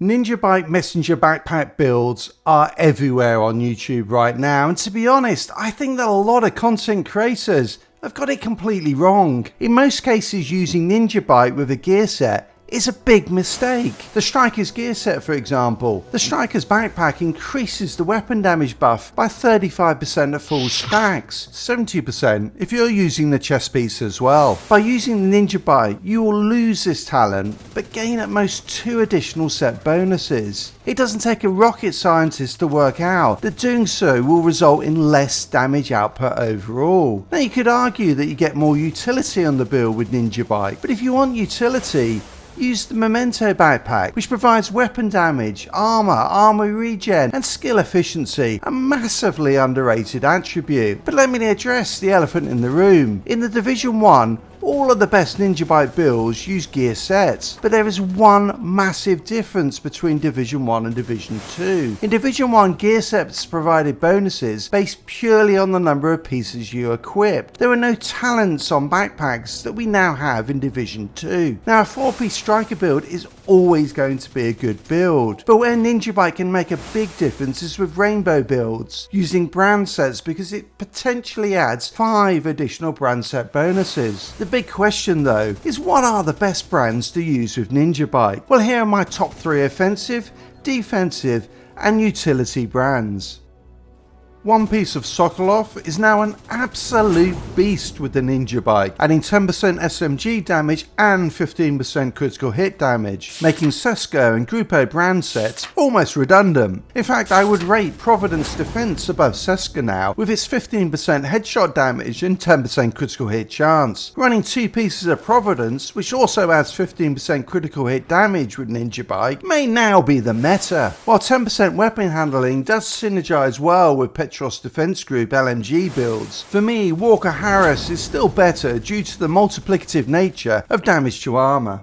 NinjaBike Messenger Backpack builds are everywhere on YouTube right now, and to be honest, I think that a lot of content creators have got it completely wrong. In most cases, using NinjaBike with a gear set is a big mistake. The Striker's gear set, for example. The Striker's backpack increases the weapon damage buff by 35% at full stacks, 70% if you're using the chest piece as well. By using the NinjaBike, you will lose this talent, but gain at most 2 additional set bonuses. It doesn't take a rocket scientist to work out that doing so will result in less damage output overall. Now you could argue that you get more utility on the build with NinjaBike, but if you want utility, use the Memento backpack, which provides weapon damage, armor regen, and skill efficiency, a massively underrated attribute. But let me address the elephant in the room. In the Division 1, all of the best NinjaBike builds use gear sets, but there is one massive difference between Division 1 and Division 2. In Division 1, gear sets provided bonuses based purely on the number of pieces you equipped. There were no talents on backpacks that we now have in Division 2. Now, a 4-piece striker build is always going to be a good build, but where NinjaBike can make a big difference is with rainbow builds, using brand sets because it potentially adds 5 additional brand set bonuses. The big question though is, what are the best brands to use with NinjaBike? Well, here are my top 3 offensive, defensive and utility brands. One piece of Sokolov is now an absolute beast with the NinjaBike, adding 10% SMG damage and 15% critical hit damage, making Sesko and Grupo brand sets almost redundant. In fact, I would rate Providence Defense above Sesko now, with its 15% headshot damage and 10% critical hit chance. Running 2 pieces of Providence, which also adds 15% critical hit damage with NinjaBike, may now be the meta, while 10% weapon handling does synergize well with Petros Defense Group LMG builds. For me, Walker Harris is still better due to the multiplicative nature of damage to armor.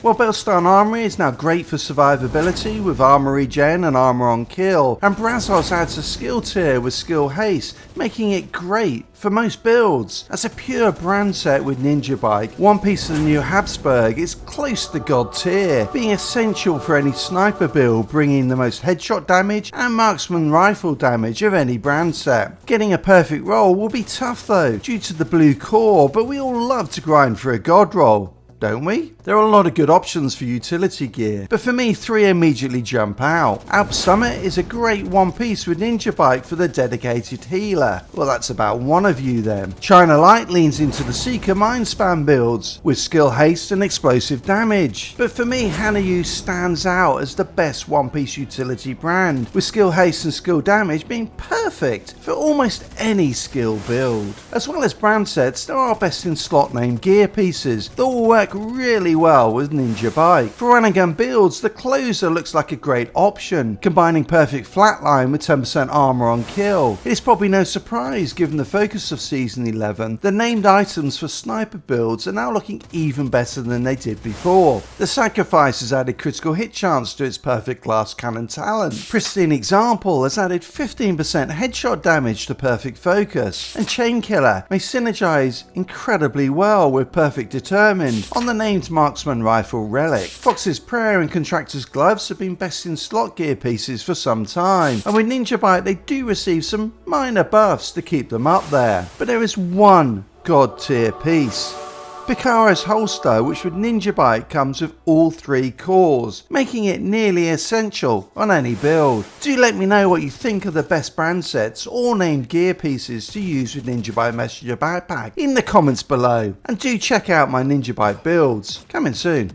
Well, Bellstar Armory is now great for survivability with armor regen and armor on kill, and Brazos adds a skill tier with skill haste, making it great for most builds. As a pure brand set with NinjaBike, one piece of the new Habsburg is close to god tier, being essential for any sniper build, bringing the most headshot damage and marksman rifle damage of any brand set. Getting a perfect roll will be tough though, due to the blue core, but we all love to grind for a god roll, don't we? There are a lot of good options for utility gear, but for me 3 immediately jump out. Alp Summit is a great one piece with NinjaBike for the dedicated healer. Well, that's about one of you then. China Light leans into the Seeker Mind Spam builds with skill haste and explosive damage, but for me Hanayu stands out as the best one piece utility brand, with skill haste and skill damage being perfect for almost any skill build. As well as brand sets, there are best in slot named gear pieces that will work really well with NinjaBike. For run and gun builds, the Closer looks like a great option, combining perfect flatline with 10% armor on kill. It is probably no surprise, given the focus of Season 11, the named items for sniper builds are now looking even better than they did before. The Sacrifice has added critical hit chance to its perfect glass cannon talent. Pristine Example has added 15% headshot damage to perfect focus, and Chainkiller may synergize incredibly well with perfect determined on the named marksman rifle relic. Fox's Prayer and Contractor's Gloves have been best in slot gear pieces for some time, and with NinjaBike they do receive some minor buffs to keep them up there. But there is one god tier piece. Picaro's holster, which with NinjaBike comes with all 3 cores, making it nearly essential on any build. Do let me know what you think of the best brand sets or named gear pieces to use with NinjaBike Messenger Backpack in the comments below, and do check out my NinjaBike builds coming soon.